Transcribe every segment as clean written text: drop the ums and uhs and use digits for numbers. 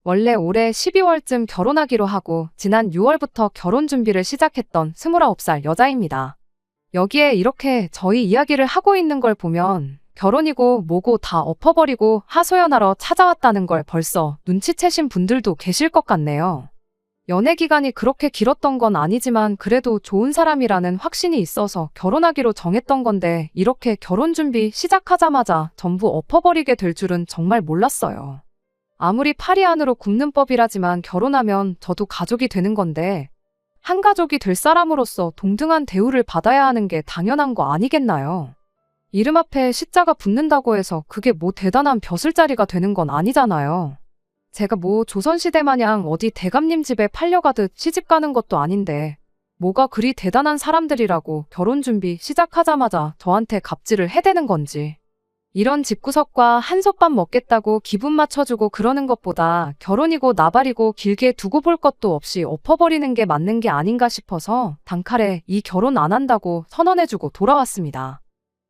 원래 올해 12월쯤 결혼하기로 하고 지난 6월부터 결혼 준비를 시작했던 29살 여자입니다. 여기에 이렇게 저희 이야기를 하고 있는 걸 보면 결혼이고 뭐고 다 엎어버리고 하소연하러 찾아왔다는 걸 벌써 눈치채신 분들도 계실 것 같네요. 연애 기간이 그렇게 길었던 건 아니지만 그래도 좋은 사람이라는 확신이 있어서 결혼하기로 정했던 건데 이렇게 결혼 준비 시작하자마자 전부 엎어버리게 될 줄은 정말 몰랐어요. 아무리 파리 안으로 굽는 법이라지만 결혼하면 저도 가족이 되는 건데 한 가족이 될 사람으로서 동등한 대우를 받아야 하는 게 당연한 거 아니겠나요? 이름 앞에 시자가 붙는다고 해서 그게 뭐 대단한 벼슬자리가 되는 건 아니잖아요. 제가 뭐 조선시대 마냥 어디 대감님 집에 팔려가듯 시집 가는 것도 아닌데 뭐가 그리 대단한 사람들이라고 결혼 준비 시작하자마자 저한테 갑질을 해대는 건지. 이런 집구석과 한솥밥 먹겠다고 기분 맞춰주고 그러는 것보다 결혼이고 나발이고 길게 두고 볼 것도 없이 엎어버리는 게 맞는 게 아닌가 싶어서 단칼에 이 결혼 안 한다고 선언해주고 돌아왔습니다.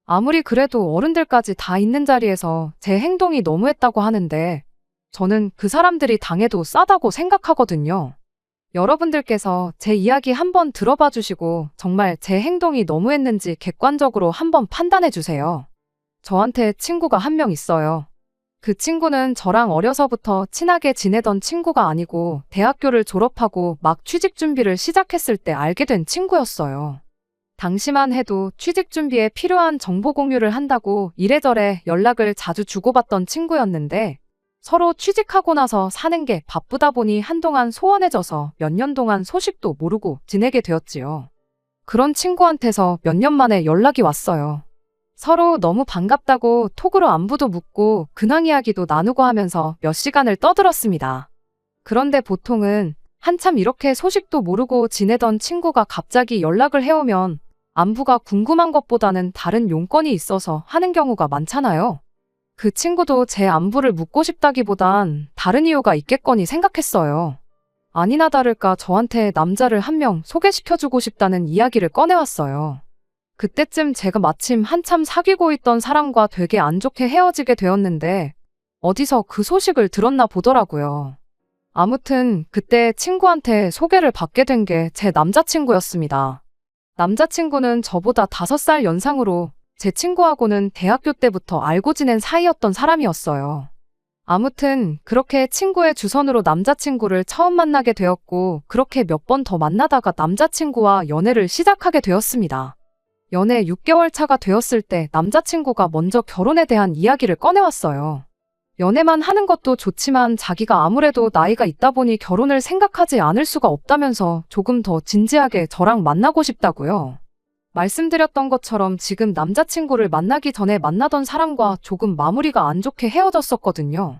아무리 그래도 어른들까지 다 있는 자리에서 제 행동이 너무했다고 하는데 저는 그 사람들이 당해도 싸다고 생각하거든요. 여러분들께서 제 이야기 한번 들어봐 주시고 정말 제 행동이 너무했는지 객관적으로 한번 판단해 주세요. 저한테 친구가 한 명 있어요. 그 친구는 저랑 어려서부터 친하게 지내던 친구가 아니고 대학교를 졸업하고 막 취직 준비를 시작했을 때 알게 된 친구였어요. 당시만 해도 취직 준비에 필요한 정보 공유를 한다고 이래저래 연락을 자주 주고받던 친구였는데 서로 취직하고 나서 사는 게 바쁘다 보니 한동안 소원해져서 몇 년 동안 소식도 모르고 지내게 되었지요. 그런 친구한테서 몇 년 만에 연락이 왔어요. 서로 너무 반갑다고 톡으로 안부도 묻고 근황 이야기도 나누고 하면서 몇 시간을 떠들었습니다. 그런데 보통은 한참 이렇게 소식도 모르고 지내던 친구가 갑자기 연락을 해오면 안부가 궁금한 것보다는 다른 용건이 있어서 하는 경우가 많잖아요. 그 친구도 제 안부를 묻고 싶다기보단 다른 이유가 있겠거니 생각했어요. 아니나 다를까 저한테 남자를 한 명 소개시켜주고 싶다는 이야기를 꺼내왔어요. 그때쯤 제가 마침 한참 사귀고 있던 사람과 되게 안 좋게 헤어지게 되었는데 어디서 그 소식을 들었나 보더라고요. 아무튼 그때 친구한테 소개를 받게 된 게 제 남자친구였습니다. 남자친구는 저보다 5살 연상으로 제 친구하고는 대학교 때부터 알고 지낸 사이였던 사람이었어요. 아무튼 그렇게 친구의 주선으로 남자친구를 처음 만나게 되었고 그렇게 몇 번 더 만나다가 남자친구와 연애를 시작하게 되었습니다. 연애 6개월 차가 되었을 때 남자친구가 먼저 결혼에 대한 이야기를 꺼내왔어요. 연애만 하는 것도 좋지만 자기가 아무래도 나이가 있다 보니 결혼을 생각하지 않을 수가 없다면서 조금 더 진지하게 저랑 만나고 싶다고요. 말씀드렸던 것처럼 지금 남자친구를 만나기 전에 만나던 사람과 조금 마무리가 안 좋게 헤어졌었거든요.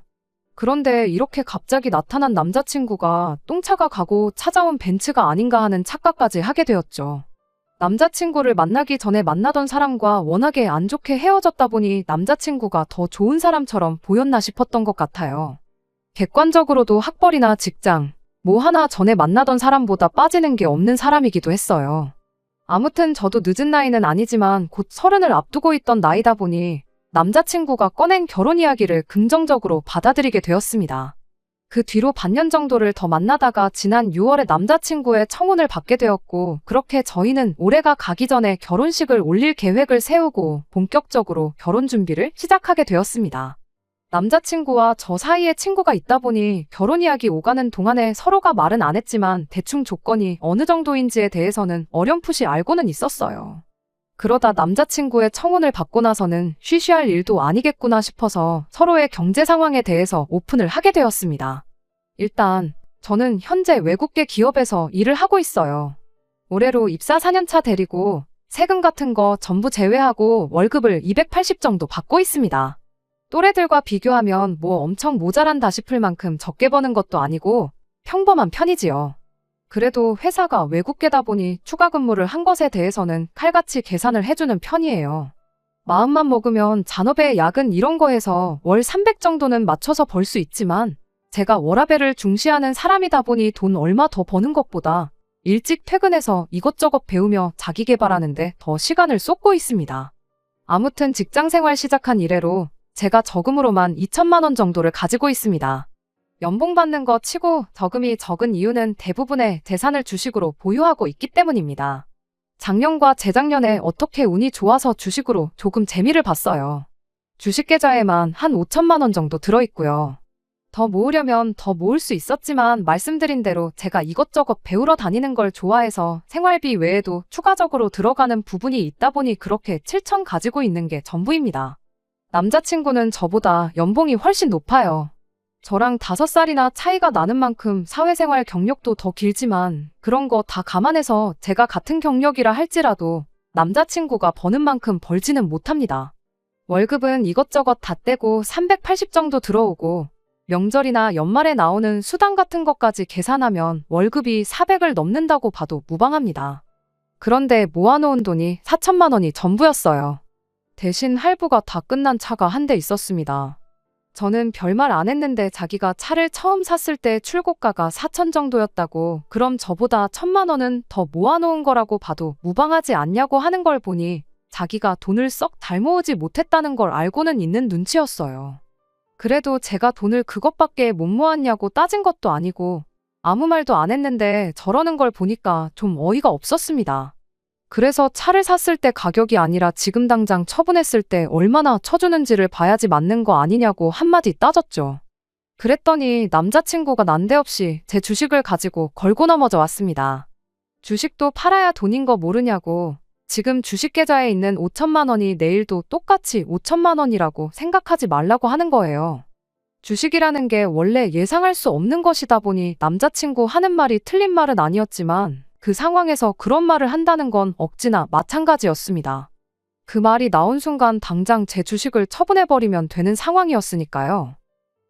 그런데 이렇게 갑자기 나타난 남자친구가 똥차가 가고 찾아온 벤츠가 아닌가 하는 착각까지 하게 되었죠. 남자친구를 만나기 전에 만나던 사람과 워낙에 안 좋게 헤어졌다 보니 남자친구가 더 좋은 사람처럼 보였나 싶었던 것 같아요. 객관적으로도 학벌이나 직장, 뭐 하나 전에 만나던 사람보다 빠지는 게 없는 사람이기도 했어요. 아무튼 저도 늦은 나이는 아니지만 곧 30을 앞두고 있던 나이다 보니 남자친구가 꺼낸 결혼 이야기를 긍정적으로 받아들이게 되었습니다. 그 뒤로 반년 정도를 더 만나다가 지난 6월에 남자친구의 청혼을 받게 되었고 그렇게 저희는 올해가 가기 전에 결혼식을 올릴 계획을 세우고 본격적으로 결혼 준비를 시작하게 되었습니다. 남자친구와 저 사이에 친구가 있다 보니 결혼 이야기 오가는 동안에 서로가 말은 안 했지만 대충 조건이 어느 정도인지에 대해서는 어렴풋이 알고는 있었어요. 그러다 남자친구의 청혼을 받고 나서는 쉬쉬할 일도 아니겠구나 싶어서 서로의 경제 상황에 대해서 오픈을 하게 되었습니다. 일단 저는 현재 외국계 기업에서 일을 하고 있어요. 올해로 입사 4년차 대리고 세금 같은 거 전부 제외하고 월급을 280 정도 받고 있습니다. 또래들과 비교하면 뭐 엄청 모자란다 싶을 만큼 적게 버는 것도 아니고 평범한 편이지요. 그래도 회사가 외국계다 보니 추가 근무를 한 것에 대해서는 칼같이 계산을 해주는 편이에요. 마음만 먹으면 잔업에 야근 이런 거 해서 월 300 정도는 맞춰서 벌 수 있지만 제가 워라밸을 중시하는 사람이다 보니 돈 얼마 더 버는 것보다 일찍 퇴근해서 이것저것 배우며 자기 개발하는데 더 시간을 쏟고 있습니다. 아무튼 직장생활 시작한 이래로 제가 저금으로만 2천만 원 정도를 가지고 있습니다. 연봉 받는 거 치고 저금이 적은 이유는 대부분의 재산을 주식으로 보유하고 있기 때문입니다. 작년과 재작년에 어떻게 운이 좋아서 주식으로 조금 재미를 봤어요. 주식 계좌에만 한 5천만 원 정도 들어있고요. 더 모으려면 더 모을 수 있었지만 말씀드린 대로 제가 이것저것 배우러 다니는 걸 좋아해서 생활비 외에도 추가적으로 들어가는 부분이 있다 보니 그렇게 7천 가지고 있는 게 전부입니다. 남자친구는 저보다 연봉이 훨씬 높아요. 저랑 5살이나 차이가 나는 만큼 사회생활 경력도 더 길지만 그런 거 다 감안해서 제가 같은 경력이라 할지라도 남자친구가 버는 만큼 벌지는 못합니다. 월급은 이것저것 다 떼고 380 정도 들어오고 명절이나 연말에 나오는 수당 같은 것까지 계산하면 월급이 400을 넘는다고 봐도 무방합니다. 그런데 모아놓은 돈이 4천만 원이 전부였어요. 대신 할부가 다 끝난 차가 한 대 있었습니다. 저는 별말 안 했는데 자기가 차를 처음 샀을 때 출고가가 4천 정도였다고 그럼 저보다 1,000만 원은 더 모아놓은 거라고 봐도 무방하지 않냐고 하는 걸 보니 자기가 돈을 썩 잘 모으지 못했다는 걸 알고는 있는 눈치였어요. 그래도 제가 돈을 그것밖에 못 모았냐고 따진 것도 아니고 아무 말도 안 했는데 저러는 걸 보니까 좀 어이가 없었습니다. 그래서 차를 샀을 때 가격이 아니라 지금 당장 처분했을 때 얼마나 쳐주는지를 봐야지 맞는 거 아니냐고 한마디 따졌죠. 그랬더니 남자친구가 난데없이 제 주식을 가지고 걸고 넘어져 왔습니다. 주식도 팔아야 돈인 거 모르냐고 지금 주식 계좌에 있는 5천만 원이 내일도 똑같이 5천만 원이라고 생각하지 말라고 하는 거예요. 주식이라는 게 원래 예상할 수 없는 것이다 보니 남자친구 하는 말이 틀린 말은 아니었지만 그 상황에서 그런 말을 한다는 건 억지나 마찬가지였습니다. 그 말이 나온 순간 당장 제 주식을 처분해버리면 되는 상황이었으니까요.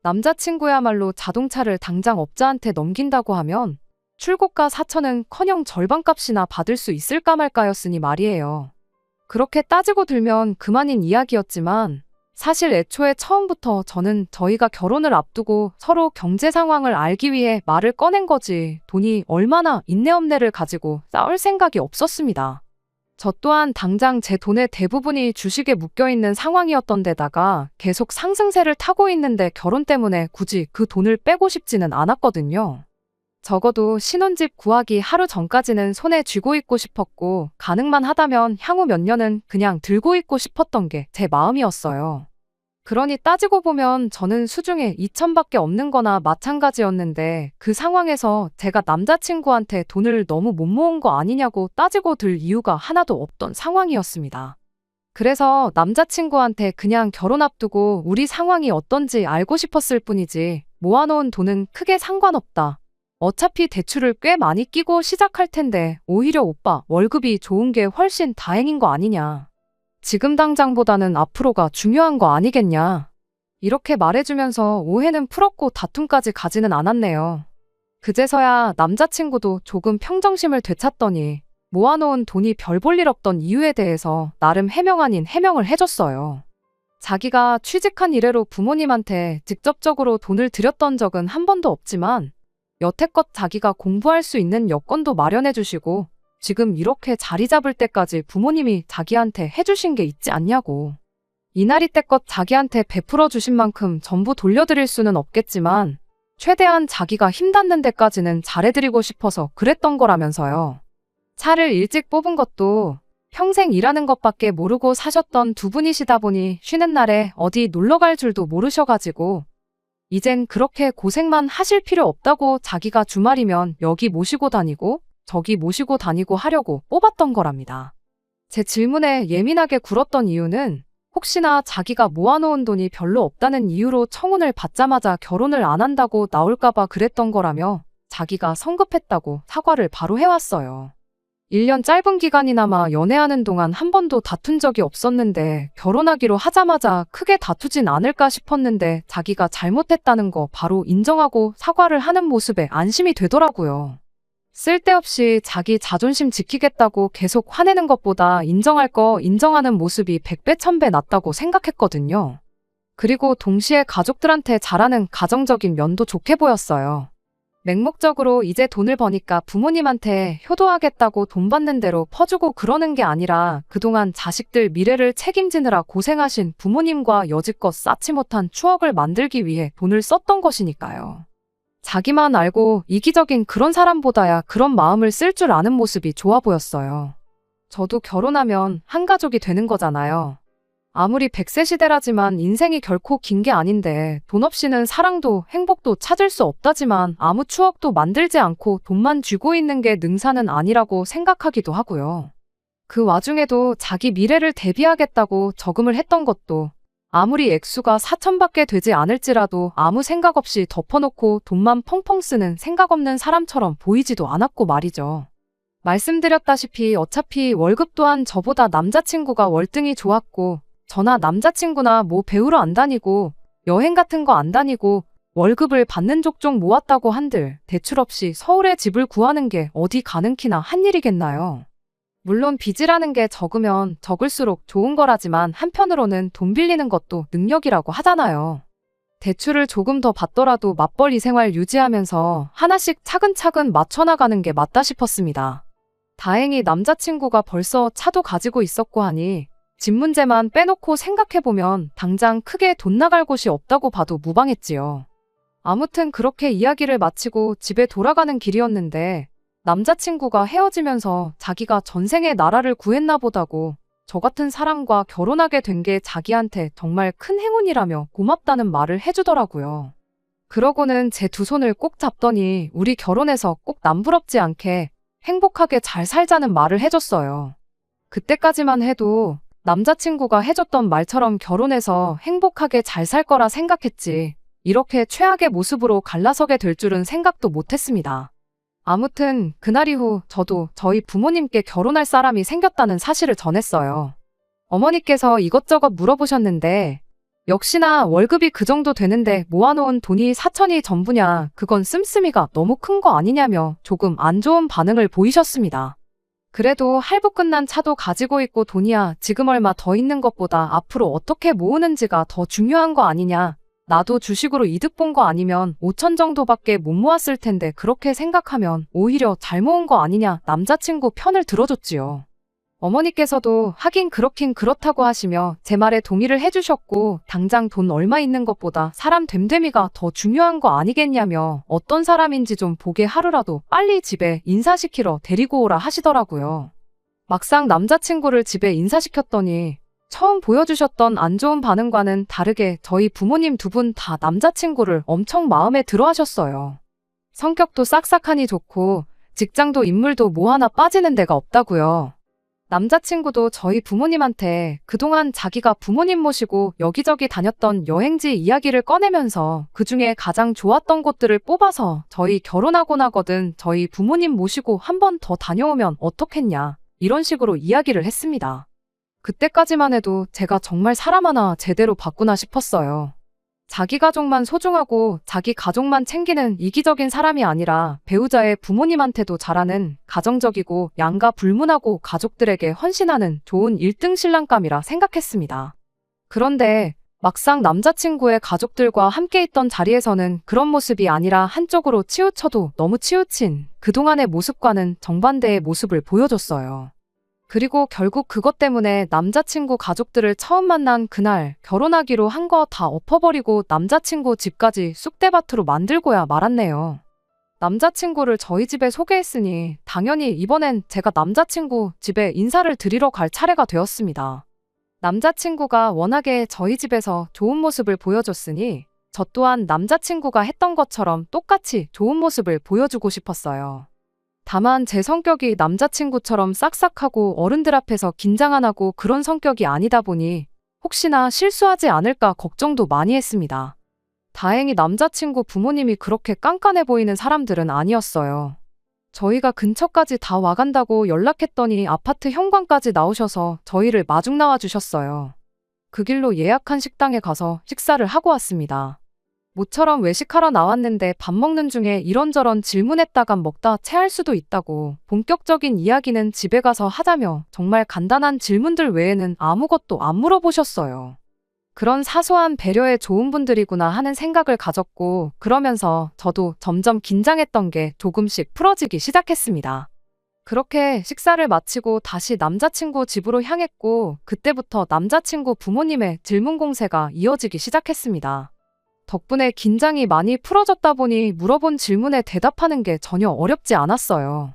남자친구야말로 자동차를 당장 업자한테 넘긴다고 하면 출고가 4천은커녕 절반값이나 받을 수 있을까 말까였으니 말이에요. 그렇게 따지고 들면 그만인 이야기였지만 사실 애초에 처음부터 저는 저희가 결혼을 앞두고 서로 경제 상황을 알기 위해 말을 꺼낸 거지 돈이 얼마나 인내업내를 가지고 싸울 생각이 없었습니다. 저 또한 당장 제 돈의 대부분이 주식에 묶여있는 상황이었던 데다가 계속 상승세를 타고 있는데 결혼 때문에 굳이 그 돈을 빼고 싶지는 않았거든요. 적어도 신혼집 구하기 하루 전까지는 손에 쥐고 있고 싶었고 가능만 하다면 향후 몇 년은 그냥 들고 있고 싶었던 게 제 마음이었어요. 그러니 따지고 보면 저는 수중에 2천밖에 없는 거나 마찬가지였는데 그 상황에서 제가 남자친구한테 돈을 너무 못 모은 거 아니냐고 따지고 들 이유가 하나도 없던 상황이었습니다. 그래서 남자친구한테 그냥 결혼 앞두고 우리 상황이 어떤지 알고 싶었을 뿐이지 모아놓은 돈은 크게 상관없다. 어차피 대출을 꽤 많이 끼고 시작할 텐데 오히려 오빠 월급이 좋은 게 훨씬 다행인 거 아니냐. 지금 당장보다는 앞으로가 중요한 거 아니겠냐. 이렇게 말해주면서 오해는 풀었고 다툼까지 가지는 않았네요. 그제서야 남자친구도 조금 평정심을 되찾더니 모아놓은 돈이 별 볼 일 없던 이유에 대해서 나름 해명 아닌 해명을 해줬어요. 자기가 취직한 이래로 부모님한테 직접적으로 돈을 드렸던 적은 한 번도 없지만 여태껏 자기가 공부할 수 있는 여건도 마련해 주시고 지금 이렇게 자리 잡을 때까지 부모님이 자기한테 해주신 게 있지 않냐고. 이날이 때껏 자기한테 베풀어 주신 만큼 전부 돌려드릴 수는 없겠지만 최대한 자기가 힘닿는 데까지는 잘해드리고 싶어서 그랬던 거라면서요. 차를 일찍 뽑은 것도 평생 일하는 것밖에 모르고 사셨던 두 분이시다 보니 쉬는 날에 어디 놀러 갈 줄도 모르셔가지고 이젠 그렇게 고생만 하실 필요 없다고 자기가 주말이면 여기 모시고 다니고 저기 모시고 다니고 하려고 뽑았던 거랍니다. 제 질문에 예민하게 굴었던 이유는 혹시나 자기가 모아놓은 돈이 별로 없다는 이유로 청혼을 받자마자 결혼을 안 한다고 나올까봐 그랬던 거라며 자기가 성급했다고 사과를 바로 해왔어요. 1년 짧은 기간이나마 연애하는 동안 한 번도 다툰 적이 없었는데 결혼하기로 하자마자 크게 다투진 않을까 싶었는데 자기가 잘못했다는 거 바로 인정하고 사과를 하는 모습에 안심이 되더라고요. 쓸데없이 자기 자존심 지키겠다고 계속 화내는 것보다 인정할 거 인정하는 모습이 100배 1000배 낫다고 생각했거든요. 그리고 동시에 가족들한테 잘하는 가정적인 면도 좋게 보였어요. 맹목적으로 이제 돈을 버니까 부모님한테 효도하겠다고 돈 받는 대로 퍼주고 그러는 게 아니라 그동안 자식들 미래를 책임지느라 고생하신 부모님과 여지껏 쌓지 못한 추억을 만들기 위해 돈을 썼던 것이니까요. 자기만 알고 이기적인 그런 사람보다야 그런 마음을 쓸 줄 아는 모습이 좋아 보였어요. 저도 결혼하면 한 가족이 되는 거잖아요. 아무리 100세 시대라지만 인생이 결코 긴 게 아닌데 돈 없이는 사랑도 행복도 찾을 수 없다지만 아무 추억도 만들지 않고 돈만 쥐고 있는 게 능사는 아니라고 생각하기도 하고요. 그 와중에도 자기 미래를 대비하겠다고 저금을 했던 것도 아무리 액수가 4천밖에 되지 않을지라도 아무 생각 없이 덮어놓고 돈만 펑펑 쓰는 생각 없는 사람처럼 보이지도 않았고 말이죠. 말씀드렸다시피 어차피 월급 또한 저보다 남자친구가 월등히 좋았고 저나 남자친구나 뭐 배우러 안 다니고 여행 같은 거 안 다니고 월급을 받는 족족 모았다고 한들 대출 없이 서울에 집을 구하는 게 어디 가능키나 한 일이겠나요? 물론 빚이라는 게 적으면 적을수록 좋은 거라지만 한편으로는 돈 빌리는 것도 능력이라고 하잖아요. 대출을 조금 더 받더라도 맞벌이 생활 유지하면서 하나씩 차근차근 맞춰나가는 게 맞다 싶었습니다. 다행히 남자친구가 벌써 차도 가지고 있었고 하니 집 문제만 빼놓고 생각해보면 당장 크게 돈 나갈 곳이 없다고 봐도 무방했지요. 아무튼 그렇게 이야기를 마치고 집에 돌아가는 길이었는데 남자친구가 헤어지면서 자기가 전생에 나라를 구했나 보다고 저 같은 사람과 결혼하게 된 게 자기한테 정말 큰 행운이라며 고맙다는 말을 해주더라고요. 그러고는 제 두 손을 꼭 잡더니 우리 결혼해서 꼭 남부럽지 않게 행복하게 잘 살자는 말을 해줬어요. 그때까지만 해도 남자친구가 해줬던 말처럼 결혼해서 행복하게 잘 살 거라 생각했지 이렇게 최악의 모습으로 갈라서게 될 줄은 생각도 못했습니다. 아무튼 그날 이후 저도 저희 부모님께 결혼할 사람이 생겼다는 사실을 전했어요. 어머니께서 이것저것 물어보셨는데 역시나 월급이 그 정도 되는데 모아놓은 돈이 4천이 전부냐 그건 씀씀이가 너무 큰 거 아니냐며 조금 안 좋은 반응을 보이셨습니다. 그래도 할부 끝난 차도 가지고 있고 돈이야 지금 얼마 더 있는 것보다 앞으로 어떻게 모으는지가 더 중요한 거 아니냐. 나도 주식으로 이득 본 거 아니면 5천 정도밖에 못 모았을 텐데 그렇게 생각하면 오히려 잘 모은 거 아니냐 남자친구 편을 들어줬지요. 어머니께서도 하긴 그렇긴 그렇다고 하시며 제 말에 동의를 해주셨고 당장 돈 얼마 있는 것보다 사람 됨됨이가 더 중요한 거 아니겠냐며 어떤 사람인지 좀 보게 하루라도 빨리 집에 인사시키러 데리고 오라 하시더라고요. 막상 남자친구를 집에 인사시켰더니 처음 보여주셨던 안 좋은 반응과는 다르게 저희 부모님 두 분 다 남자친구를 엄청 마음에 들어 하셨어요. 성격도 싹싹하니 좋고 직장도 인물도 뭐 하나 빠지는 데가 없다고요. 남자친구도 저희 부모님한테 그동안 자기가 부모님 모시고 여기저기 다녔던 여행지 이야기를 꺼내면서 그중에 가장 좋았던 곳들을 뽑아서 저희 결혼하고 나거든 저희 부모님 모시고 한 번 더 다녀오면 어떻겠냐 이런 식으로 이야기를 했습니다. 그때까지만 해도 제가 정말 사람 하나 제대로 봤구나 싶었어요. 자기 가족만 소중하고 자기 가족만 챙기는 이기적인 사람이 아니라 배우자의 부모님한테도 잘하는 가정적이고 양가 불문하고 가족들에게 헌신하는 좋은 1등 신랑감이라 생각했습니다. 그런데 막상 남자친구의 가족들과 함께 있던 자리에서는 그런 모습이 아니라 한쪽으로 치우쳐도 너무 치우친 그동안의 모습과는 정반대의 모습을 보여줬어요. 그리고 결국 그것 때문에 남자친구 가족들을 처음 만난 그날 결혼하기로 한 거 다 엎어버리고 남자친구 집까지 쑥대밭으로 만들고야 말았네요. 남자친구를 저희 집에 소개했으니 당연히 이번엔 제가 남자친구 집에 인사를 드리러 갈 차례가 되었습니다. 남자친구가 워낙에 저희 집에서 좋은 모습을 보여줬으니 저 또한 남자친구가 했던 것처럼 똑같이 좋은 모습을 보여주고 싶었어요. 다만 제 성격이 남자친구처럼 싹싹하고 어른들 앞에서 긴장 안 하고 그런 성격이 아니다 보니 혹시나 실수하지 않을까 걱정도 많이 했습니다. 다행히 남자친구 부모님이 그렇게 깐깐해 보이는 사람들은 아니었어요. 저희가 근처까지 다 와간다고 연락했더니 아파트 현관까지 나오셔서 저희를 마중 나와 주셨어요. 그 길로 예약한 식당에 가서 식사를 하고 왔습니다. 모처럼 외식하러 나왔는데 밥 먹는 중에 이런저런 질문했다간 먹다 체할 수도 있다고 본격적인 이야기는 집에 가서 하자며 정말 간단한 질문들 외에는 아무것도 안 물어보셨어요. 그런 사소한 배려에 좋은 분들이구나 하는 생각을 가졌고 그러면서 저도 점점 긴장했던 게 조금씩 풀어지기 시작했습니다. 그렇게 식사를 마치고 다시 남자친구 집으로 향했고 그때부터 남자친구 부모님의 질문 공세가 이어지기 시작했습니다. 덕분에 긴장이 많이 풀어졌다 보니 물어본 질문에 대답하는 게 전혀 어렵지 않았어요.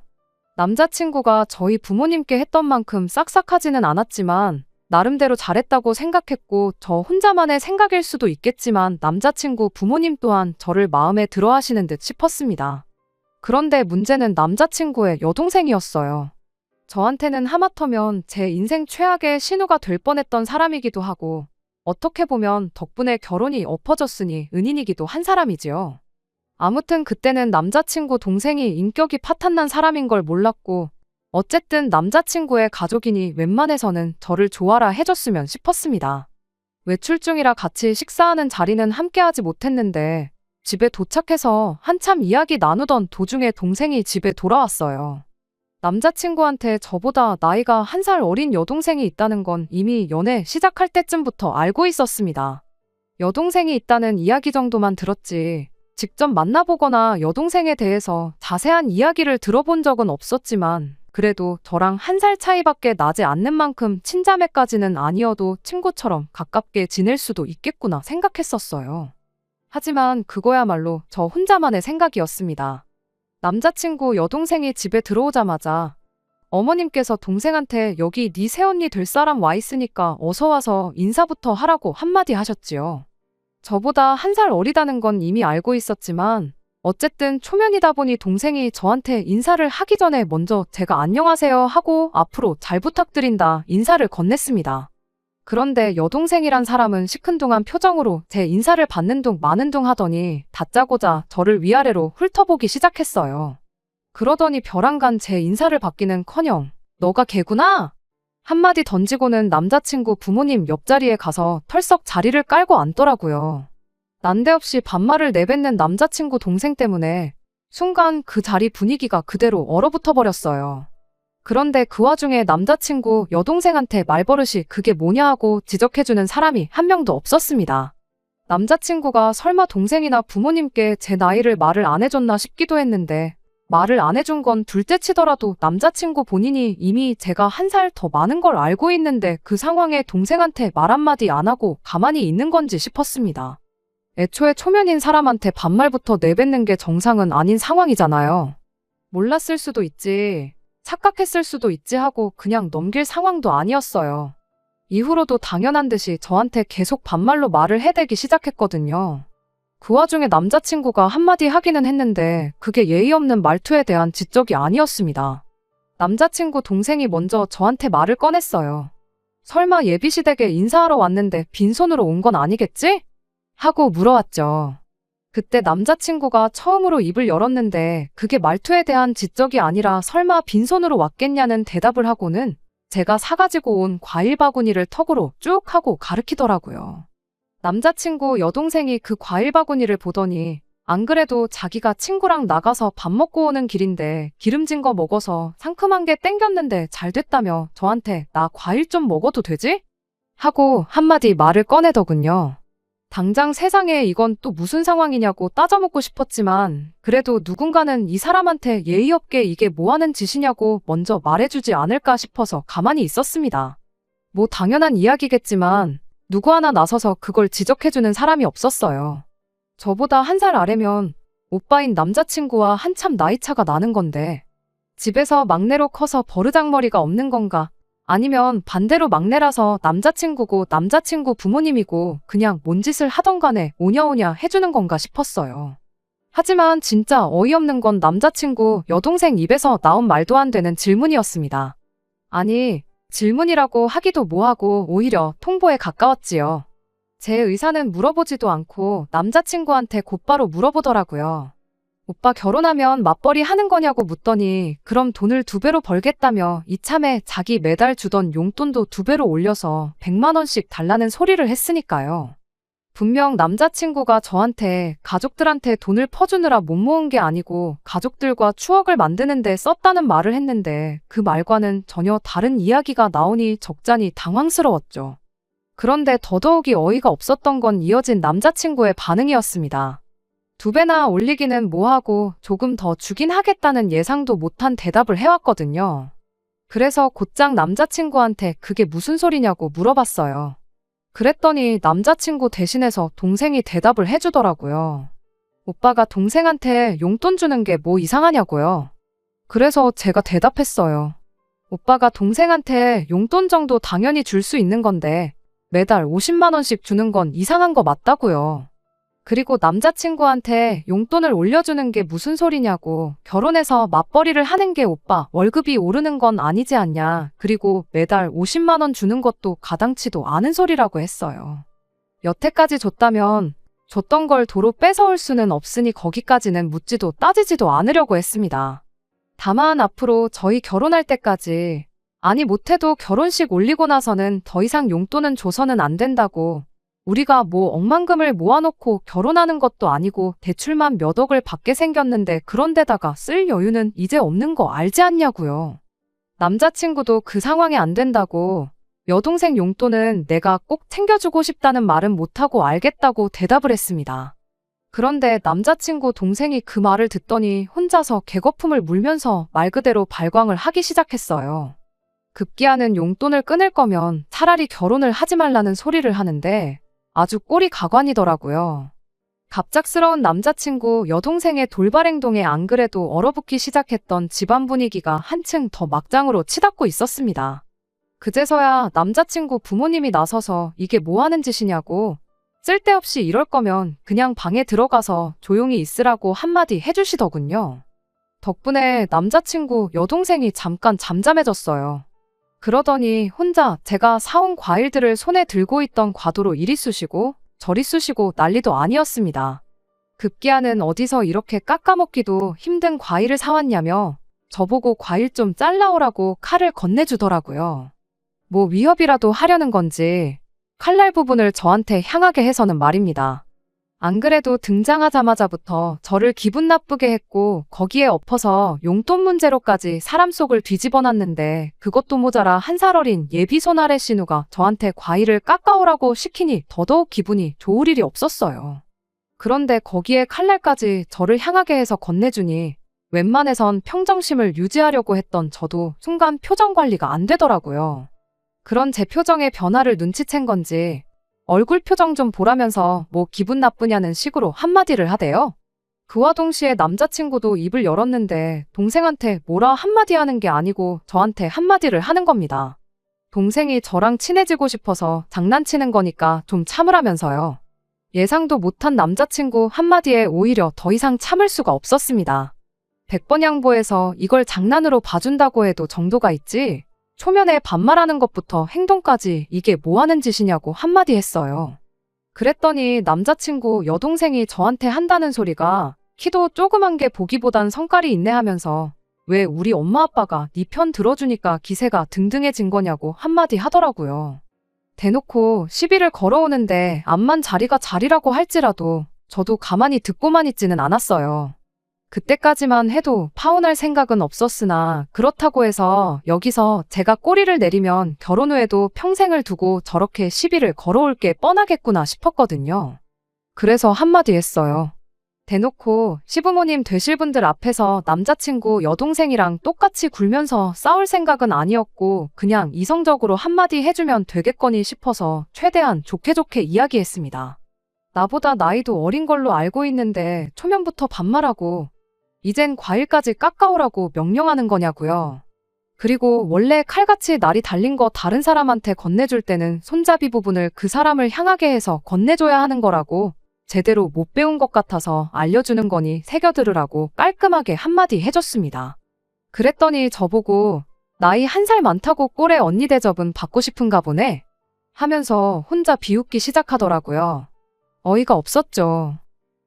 남자친구가 저희 부모님께 했던 만큼 싹싹하지는 않았지만 나름대로 잘했다고 생각했고 저 혼자만의 생각일 수도 있겠지만 남자친구 부모님 또한 저를 마음에 들어 하시는 듯 싶었습니다. 그런데 문제는 남자친구의 여동생이었어요. 저한테는 하마터면 제 인생 최악의 신우가 될 뻔했던 사람이기도 하고 어떻게 보면 덕분에 결혼이 엎어졌으니 은인이기도 한 사람이지요. 아무튼 그때는 남자친구 동생이 인격이 파탄난 사람인 걸 몰랐고 어쨌든 남자친구의 가족이니 웬만해서는 저를 좋아라 해줬으면 싶었습니다. 외출 중이라 같이 식사하는 자리는 함께하지 못했는데 집에 도착해서 한참 이야기 나누던 도중에 동생이 집에 돌아왔어요. 남자친구한테 저보다 나이가 1살 어린 여동생이 있다는 건 이미 연애 시작할 때쯤부터 알고 있었습니다. 여동생이 있다는 이야기 정도만 들었지 직접 만나보거나 여동생에 대해서 자세한 이야기를 들어본 적은 없었지만 그래도 저랑 1살 차이밖에 나지 않는 만큼 친자매까지는 아니어도 친구처럼 가깝게 지낼 수도 있겠구나 생각했었어요. 하지만 그거야말로 저 혼자만의 생각이었습니다. 남자친구 여동생이 집에 들어오자마자 어머님께서 동생한테 여기 네 새언니 될 사람 와 있으니까 어서 와서 인사부터 하라고 한마디 하셨지요. 저보다 1살 어리다는 건 이미 알고 있었지만 어쨌든 초면이다 보니 동생이 저한테 인사를 하기 전에 먼저 제가 안녕하세요 하고 앞으로 잘 부탁드린다 인사를 건넸습니다. 그런데 여동생이란 사람은 시큰둥한 표정으로 제 인사를 받는 둥 마는 둥 하더니 다짜고짜 저를 위아래로 훑어보기 시작했어요. 그러더니 벼랑간 제 인사를 받기는커녕 너가 걔구나? 한마디 던지고는 남자친구 부모님 옆자리에 가서 털썩 자리를 깔고 앉더라고요. 난데없이 반말을 내뱉는 남자친구 동생 때문에 순간 그 자리 분위기가 그대로 얼어붙어 버렸어요. 그런데 그 와중에 남자친구 여동생한테 말버릇이 그게 뭐냐 하고 지적해주는 사람이 한 명도 없었습니다. 남자친구가 설마 동생이나 부모님께 제 나이를 말을 안 해줬나 싶기도 했는데 말을 안 해준 건 둘째치더라도 남자친구 본인이 이미 제가 1살 더 많은 걸 알고 있는데 그 상황에 동생한테 말 한마디 안 하고 가만히 있는 건지 싶었습니다. 애초에 초면인 사람한테 반말부터 내뱉는 게 정상은 아닌 상황이잖아요. 몰랐을 수도 있지, 착각했을 수도 있지 하고 그냥 넘길 상황도 아니었어요. 이후로도 당연한 듯이 저한테 계속 반말로 말을 해대기 시작했거든요. 그 와중에 남자친구가 한마디 하기는 했는데 그게 예의 없는 말투에 대한 지적이 아니었습니다. 남자친구 동생이 먼저 저한테 말을 꺼냈어요. 설마 예비시댁에 인사하러 왔는데 빈손으로 온 건 아니겠지? 하고 물어왔죠. 그때 남자친구가 처음으로 입을 열었는데 그게 말투에 대한 지적이 아니라 설마 빈손으로 왔겠냐는 대답을 하고는 제가 사가지고 온 과일 바구니를 턱으로 쭉 하고 가리키더라고요. 남자친구 여동생이 그 과일 바구니를 보더니 안 그래도 자기가 친구랑 나가서 밥 먹고 오는 길인데 기름진 거 먹어서 상큼한 게 땡겼는데 잘 됐다며 저한테 나 과일 좀 먹어도 되지? 하고 한마디 말을 꺼내더군요. 당장 세상에 이건 또 무슨 상황이냐고 따져묻고 싶었지만 그래도 누군가는 이 사람한테 예의 없게 이게 뭐 하는 짓이냐고 먼저 말해주지 않을까 싶어서 가만히 있었습니다. 뭐 당연한 이야기겠지만 누구 하나 나서서 그걸 지적해주는 사람이 없었어요. 저보다 1살 아래면 오빠인 남자친구와 한참 나이차가 나는 건데 집에서 막내로 커서 버르장머리가 없는 건가? 아니면 반대로 막내라서 남자친구고 남자친구 부모님이고 그냥 뭔 짓을 하던 간에 오냐오냐 해주는 건가 싶었어요. 하지만 진짜 어이없는 건 남자친구 여동생 입에서 나온 말도 안 되는 질문이었습니다. 아니, 질문이라고 하기도 뭐하고 오히려 통보에 가까웠지요. 제 의사는 물어보지도 않고 남자친구한테 곧바로 물어보더라고요. 오빠 결혼하면 맞벌이 하는 거냐고 묻더니 그럼 돈을 2배로 벌겠다며 이참에 자기 매달 주던 용돈도 2배로 올려서 100만 원씩 달라는 소리를 했으니까요. 분명 남자친구가 저한테 가족들한테 돈을 퍼주느라 못 모은 게 아니고 가족들과 추억을 만드는 데 썼다는 말을 했는데 그 말과는 전혀 다른 이야기가 나오니 적잖이 당황스러웠죠. 그런데 더더욱이 어이가 없었던 건 이어진 남자친구의 반응이었습니다. 2배나 올리기는 뭐하고 조금 더 주긴 하겠다는 예상도 못한 대답을 해왔거든요. 그래서 곧장 남자친구한테 그게 무슨 소리냐고 물어봤어요. 그랬더니 남자친구 대신해서 동생이 대답을 해주더라고요. 오빠가 동생한테 용돈 주는 게 뭐 이상하냐고요. 그래서 제가 대답했어요. 오빠가 동생한테 용돈 정도 당연히 줄 수 있는 건데 매달 50만 원씩 주는 건 이상한 거 맞다고요. 그리고 남자친구한테 용돈을 올려주는 게 무슨 소리냐고, 결혼해서 맞벌이를 하는 게 오빠 월급이 오르는 건 아니지 않냐, 그리고 매달 50만 원 주는 것도 가당치도 않은 소리라고 했어요. 여태까지 줬다면 줬던 걸 도로 뺏어올 수는 없으니 거기까지는 묻지도 따지지도 않으려고 했습니다. 다만 앞으로 저희 결혼할 때까지, 아니 못해도 결혼식 올리고 나서는 더 이상 용돈은 줘서는 안 된다고, 우리가 뭐 억만금을 모아놓고 결혼하는 것도 아니고 대출만 몇 억을 받게 생겼는데 그런데다가 쓸 여유는 이제 없는 거 알지 않냐고요. 남자친구도 그 상황이 안 된다고, 여동생 용돈은 내가 꼭 챙겨주고 싶다는 말은 못하고 알겠다고 대답을 했습니다. 그런데 남자친구 동생이 그 말을 듣더니 혼자서 개거품을 물면서 말 그대로 발광을 하기 시작했어요. 급기야는 용돈을 끊을 거면 차라리 결혼을 하지 말라는 소리를 하는데 아주 꼴이 가관이더라고요. 갑작스러운 남자친구 여동생의 돌발 행동에 안 그래도 얼어붙기 시작했던 집안 분위기가 한층 더 막장으로 치닫고 있었습니다. 그제서야 남자친구 부모님이 나서서 이게 뭐 하는 짓이냐고, 쓸데없이 이럴 거면 그냥 방에 들어가서 조용히 있으라고 한마디 해주시더군요. 덕분에 남자친구 여동생이 잠깐 잠잠해졌어요. 그러더니 혼자 제가 사온 과일들을 손에 들고 있던 과도로 이리 쑤시고 저리 쑤시고 난리도 아니었습니다. 급기야는 어디서 이렇게 깎아먹기도 힘든 과일을 사왔냐며 저보고 과일 좀 잘라오라고 칼을 건네주더라고요. 뭐 위협이라도 하려는 건지 칼날 부분을 저한테 향하게 해서는 말입니다. 안 그래도 등장하자마자부터 저를 기분 나쁘게 했고 거기에 엎어서 용돈 문제로까지 사람 속을 뒤집어놨는데 그것도 모자라 한 살 어린 예비 손아래 신우가 저한테 과일을 깎아오라고 시키니 더더욱 기분이 좋을 일이 없었어요. 그런데 거기에 칼날까지 저를 향하게 해서 건네주니 웬만해선 평정심을 유지하려고 했던 저도 순간 표정 관리가 안 되더라고요. 그런 제 표정의 변화를 눈치챈 건지 얼굴 표정 좀 보라면서 뭐 기분 나쁘냐는 식으로 한마디를 하대요. 그와 동시에 남자친구도 입을 열었는데 동생한테 뭐라 한마디 하는 게 아니고 저한테 한마디를 하는 겁니다. 동생이 저랑 친해지고 싶어서 장난치는 거니까 좀 참으라면서요. 예상도 못한 남자친구 한마디에 오히려 더 이상 참을 수가 없었습니다. 100번 양보해서 이걸 장난으로 봐준다고 해도 정도가 있지, 초면에 반말하는 것부터 행동까지 이게 뭐 하는 짓이냐고 한마디 했어요. 그랬더니 남자친구 여동생이 저한테 한다는 소리가 키도 조그만 게 보기보단 성깔이 있네 하면서 왜 우리 엄마 아빠가 네 편 들어주니까 기세가 등등해진 거냐고 한마디 하더라고요. 대놓고 시비를 걸어오는데 암만 자리가 자리라고 할지라도 저도 가만히 듣고만 있지는 않았어요. 그때까지만 해도 파혼할 생각은 없었으나 그렇다고 해서 여기서 제가 꼬리를 내리면 결혼 후에도 평생을 두고 저렇게 시비를 걸어올 게 뻔하겠구나 싶었거든요. 그래서 한마디 했어요. 대놓고 시부모님 되실 분들 앞에서 남자친구 여동생이랑 똑같이 굴면서 싸울 생각은 아니었고 그냥 이성적으로 한마디 해주면 되겠거니 싶어서 최대한 좋게 좋게 이야기했습니다. 나보다 나이도 어린 걸로 알고 있는데 초면부터 반말하고 이젠 과일까지 깎아오라고 명령하는 거냐고요. 그리고 원래 칼같이 날이 달린 거 다른 사람한테 건네줄 때는 손잡이 부분을 그 사람을 향하게 해서 건네줘야 하는 거라고 제대로 못 배운 것 같아서 알려주는 거니 새겨들으라고 깔끔하게 한마디 해줬습니다. 그랬더니 저보고 나이 1살 많다고 꼴에 언니 대접은 받고 싶은가 보네 하면서 혼자 비웃기 시작하더라고요. 어이가 없었죠.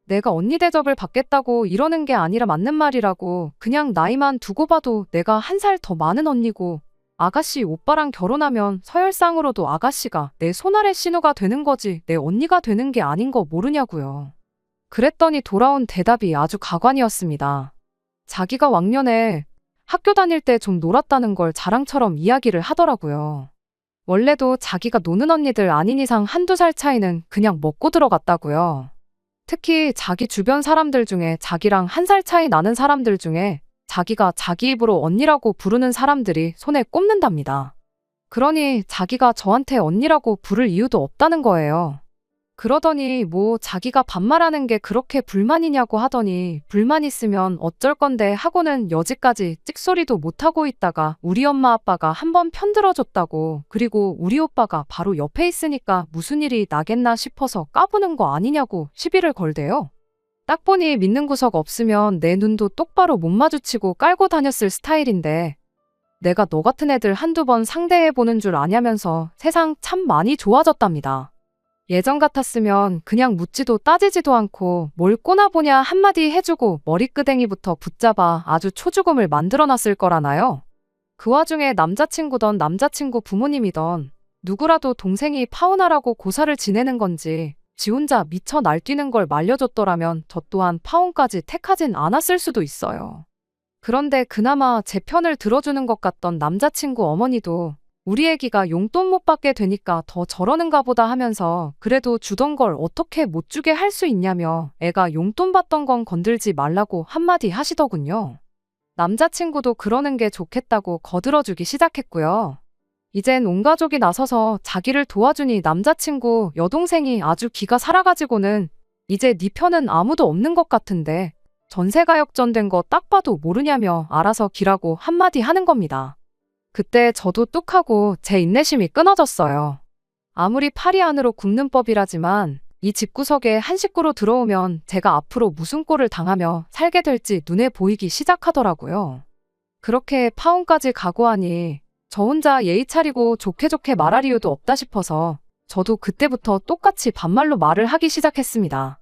내가 언니 대접을 받겠다고 이러는 게 아니라 맞는 말이라고, 그냥 나이만 두고 봐도 내가 1살 더 많은 언니고 아가씨 오빠랑 결혼하면 서열상으로도 아가씨가 내 손아래 신우가 되는 거지 내 언니가 되는 게 아닌 거 모르냐고요. 그랬더니 돌아온 대답이 아주 가관이었습니다. 자기가 왕년에 학교 다닐 때 좀 놀았다는 걸 자랑처럼 이야기를 하더라고요. 원래도 자기가 노는 언니들 아닌 이상 1~2살 차이는 그냥 먹고 들어갔다고요. 특히 자기 주변 사람들 중에 자기랑 1살 차이 나는 사람들 중에 자기가 자기 입으로 언니라고 부르는 사람들이 손에 꼽는답니다. 그러니 자기가 저한테 언니라고 부를 이유도 없다는 거예요. 그러더니 뭐 자기가 반말하는 게 그렇게 불만이냐고 하더니 불만 있으면 어쩔 건데 하고는 여지까지 찍소리도 못하고 있다가 우리 엄마 아빠가 한번 편들어줬다고, 그리고 우리 오빠가 바로 옆에 있으니까 무슨 일이 나겠나 싶어서 까부는 거 아니냐고 시비를 걸대요. 딱 보니 믿는 구석 없으면 내 눈도 똑바로 못 마주치고 깔고 다녔을 스타일인데 내가 너 같은 애들 한두 번 상대해보는 줄 아냐면서 세상 참 많이 좋아졌답니다. 예전 같았으면 그냥 묻지도 따지지도 않고 뭘 꼬나보냐 한마디 해주고 머리끄댕이부터 붙잡아 아주 초죽음을 만들어놨을 거라나요? 그 와중에 남자친구던 남자친구 부모님이던 누구라도 동생이 파혼하라고 고사를 지내는 건지 지 혼자 미쳐 날뛰는 걸 말려줬더라면 저 또한 파혼까지 택하진 않았을 수도 있어요. 그런데 그나마 제 편을 들어주는 것 같던 남자친구 어머니도 우리 애기가 용돈 못 받게 되니까 더 저러는가 보다 하면서 그래도 주던 걸 어떻게 못 주게 할 수 있냐며 애가 용돈 받던 건 건들지 말라고 한마디 하시더군요. 남자친구도 그러는 게 좋겠다고 거들어주기 시작했고요. 이젠 온 가족이 나서서 자기를 도와주니 남자친구 여동생이 아주 기가 살아가지고는 이제 네 편은 아무도 없는 것 같은데 전세가 역전된 거 딱 봐도 모르냐며 알아서 기라고 한마디 하는 겁니다. 그때 저도 뚝하고 제 인내심이 끊어졌어요. 아무리 팔이 안으로 굽는 법이라지만 이 집구석에 한 식구로 들어오면 제가 앞으로 무슨 꼴을 당하며 살게 될지 눈에 보이기 시작하더라고요. 그렇게 파혼까지 각오하니 저 혼자 예의 차리고 좋게 좋게 말할 이유도 없다 싶어서 저도 그때부터 똑같이 반말로 말을 하기 시작했습니다.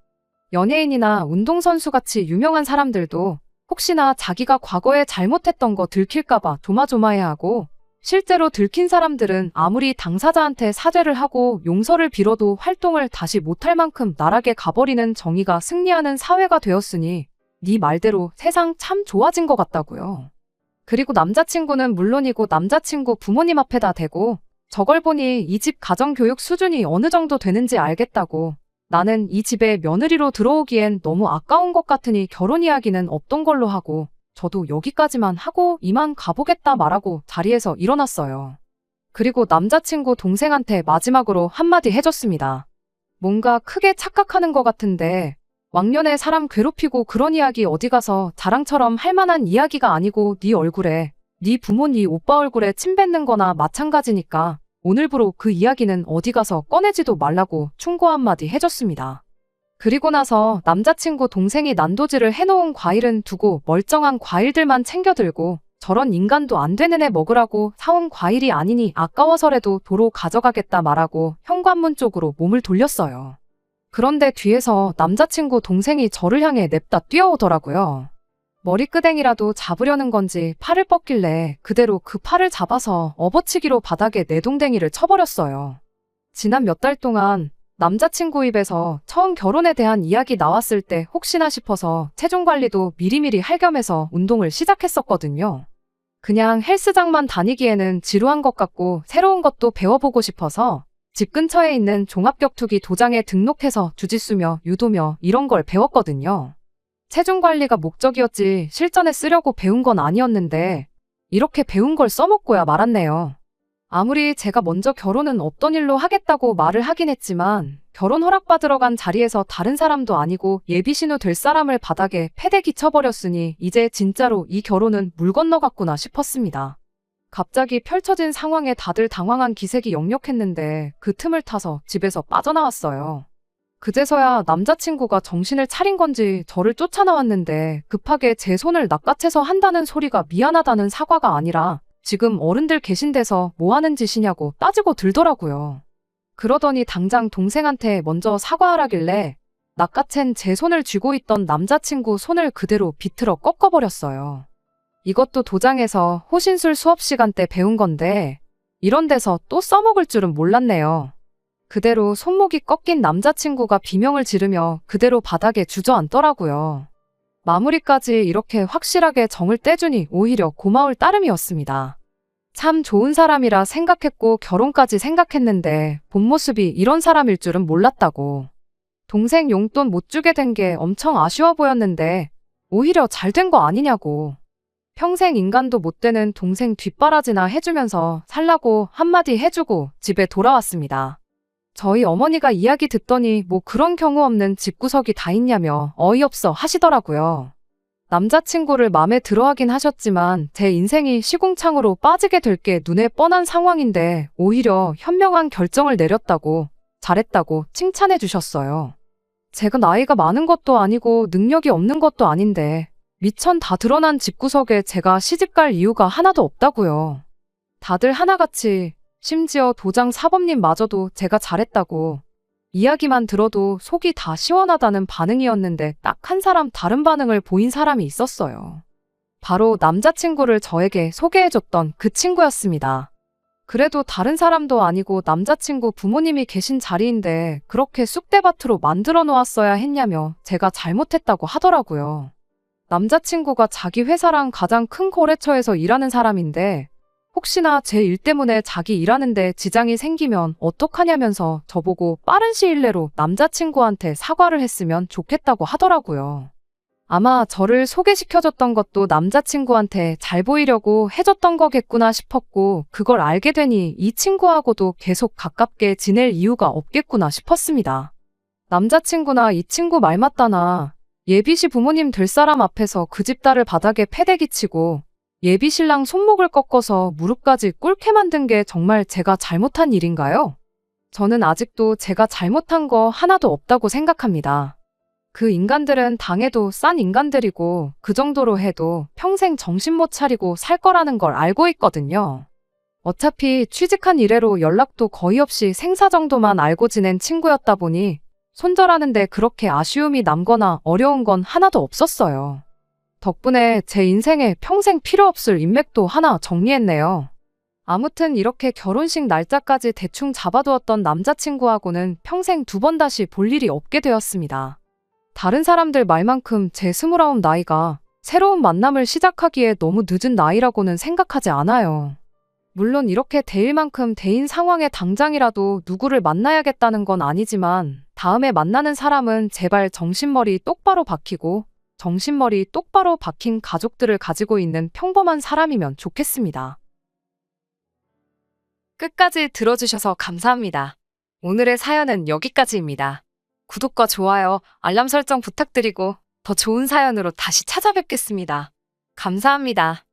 연예인이나 운동선수같이 유명한 사람들도 혹시나 자기가 과거에 잘못했던 거 들킬까봐 조마조마해하고 실제로 들킨 사람들은 아무리 당사자한테 사죄를 하고 용서를 빌어도 활동을 다시 못할 만큼 나락에 가버리는 정의가 승리하는 사회가 되었으니 네 말대로 세상 참 좋아진 것 같다고요. 그리고 남자친구는 물론이고 남자친구 부모님 앞에다 대고 저걸 보니 이 집 가정교육 수준이 어느 정도 되는지 알겠다고, 나는 이 집에 며느리로 들어오기엔 너무 아까운 것 같으니 결혼 이야기는 없던 걸로 하고 저도 여기까지만 하고 이만 가보겠다 말하고 자리에서 일어났어요. 그리고 남자친구 동생한테 마지막으로 한마디 해줬습니다. 뭔가 크게 착각하는 것 같은데 왕년에 사람 괴롭히고 그런 이야기 어디 가서 자랑처럼 할 만한 이야기가 아니고 네 얼굴에, 네 부모 네 오빠 얼굴에 침 뱉는 거나 마찬가지니까 오늘부로 그 이야기는 어디 가서 꺼내지도 말라고 충고 한마디 해줬습니다. 그리고 나서 남자친구 동생이 난도질을 해놓은 과일은 두고 멀쩡한 과일들만 챙겨 들고 저런 인간도 안 되는 애 먹으라고 사온 과일이 아니니 아까워서라도 도로 가져가겠다 말하고 현관문 쪽으로 몸을 돌렸어요. 그런데 뒤에서 남자친구 동생이 저를 향해 냅다 뛰어오더라고요. 머리끄댕이라도 잡으려는 건지 팔을 뻗길래 그대로 그 팔을 잡아서 업어치기로 바닥에 내동댕이를 쳐버렸어요. 지난 몇 달 동안 남자친구 입에서 처음 결혼에 대한 이야기 나왔을 때 혹시나 싶어서 체중 관리도 미리미리 할 겸해서 운동을 시작했었거든요. 그냥 헬스장만 다니기에는 지루한 것 같고 새로운 것도 배워보고 싶어서 집 근처에 있는 종합격투기 도장에 등록해서 주짓수며 유도며 이런 걸 배웠거든요. 체중 관리가 목적이었지 실전에 쓰려고 배운 건 아니었는데 이렇게 배운 걸 써먹고야 말았네요. 아무리 제가 먼저 결혼은 없던 일로 하겠다고 말을 하긴 했지만 결혼 허락받으러 간 자리에서 다른 사람도 아니고 예비신우 될 사람을 바닥에 패대기 쳐버렸으니 이제 진짜로 이 결혼은 물 건너갔구나 싶었습니다. 갑자기 펼쳐진 상황에 다들 당황한 기색이 역력했는데 그 틈을 타서 집에서 빠져나왔어요. 그제서야 남자친구가 정신을 차린 건지 저를 쫓아나왔는데 급하게 제 손을 낚아채서 한다는 소리가 미안하다는 사과가 아니라 지금 어른들 계신 데서 뭐 하는 짓이냐고 따지고 들더라고요. 그러더니 당장 동생한테 먼저 사과하라길래 낚아챈 제 손을 쥐고 있던 남자친구 손을 그대로 비틀어 꺾어버렸어요. 이것도 도장에서 호신술 수업 시간 때 배운 건데 이런 데서 또 써먹을 줄은 몰랐네요. 그대로 손목이 꺾인 남자친구가 비명을 지르며 그대로 바닥에 주저앉더라고요. 마무리까지 이렇게 확실하게 정을 떼주니 오히려 고마울 따름이었습니다. 참 좋은 사람이라 생각했고 결혼까지 생각했는데 본 모습이 이런 사람일 줄은 몰랐다고. 동생 용돈 못 주게 된 게 엄청 아쉬워 보였는데 오히려 잘 된 거 아니냐고. 평생 인간도 못 되는 동생 뒷바라지나 해주면서 살라고 한마디 해주고 집에 돌아왔습니다. 저희 어머니가 이야기 듣더니 뭐 그런 경우 없는 집구석이 다 있냐며 어이없어 하시더라고요. 남자친구를 맘에 들어하긴 하셨지만 제 인생이 시궁창으로 빠지게 될 게 눈에 뻔한 상황인데 오히려 현명한 결정을 내렸다고, 잘했다고 칭찬해 주셨어요. 제가 나이가 많은 것도 아니고 능력이 없는 것도 아닌데 미천 다 드러난 집구석에 제가 시집갈 이유가 하나도 없다고요. 다들 하나같이, 심지어 도장 사범님마저도 제가 잘했다고, 이야기만 들어도 속이 다 시원하다는 반응이었는데 딱 한 사람 다른 반응을 보인 사람이 있었어요. 바로 남자친구를 저에게 소개해줬던 그 친구였습니다. 그래도 다른 사람도 아니고 남자친구 부모님이 계신 자리인데 그렇게 쑥대밭으로 만들어 놓았어야 했냐며 제가 잘못했다고 하더라고요. 남자친구가 자기 회사랑 가장 큰 거래처에서 일하는 사람인데 혹시나 제 일 때문에 자기 일하는데 지장이 생기면 어떡하냐면서 저보고 빠른 시일 내로 남자친구한테 사과를 했으면 좋겠다고 하더라고요. 아마 저를 소개시켜줬던 것도 남자친구한테 잘 보이려고 해줬던 거겠구나 싶었고 그걸 알게 되니 이 친구하고도 계속 가깝게 지낼 이유가 없겠구나 싶었습니다. 남자친구나 이 친구 말 맞다나 예비시 부모님 될 사람 앞에서 그 집 딸을 바닥에 패대기 치고 예비 신랑 손목을 꺾어서 무릎까지 꿇게 만든 게 정말 제가 잘못한 일인가요? 저는 아직도 제가 잘못한 거 하나도 없다고 생각합니다. 그 인간들은 당해도 싼 인간들이고 그 정도로 해도 평생 정신 못 차리고 살 거라는 걸 알고 있거든요. 어차피 취직한 이래로 연락도 거의 없이 생사 정도만 알고 지낸 친구였다 보니 손절하는데 그렇게 아쉬움이 남거나 어려운 건 하나도 없었어요. 덕분에 제 인생에 평생 필요 없을 인맥도 하나 정리했네요. 아무튼 이렇게 결혼식 날짜까지 대충 잡아두었던 남자친구하고는 평생 두 번 다시 볼 일이 없게 되었습니다. 다른 사람들 말만큼 제 29 나이가 새로운 만남을 시작하기에 너무 늦은 나이라고는 생각하지 않아요. 물론 이렇게 대일 만큼 대인 상황에 당장이라도 누구를 만나야겠다는 건 아니지만 다음에 만나는 사람은 제발 정신머리 똑바로 박히고 정신머리 똑바로 박힌 가족들을 가지고 있는 평범한 사람이면 좋겠습니다. 끝까지 들어주셔서 감사합니다. 오늘의 사연은 여기까지입니다. 구독과 좋아요, 알람 설정 부탁드리고 더 좋은 사연으로 다시 찾아뵙겠습니다. 감사합니다.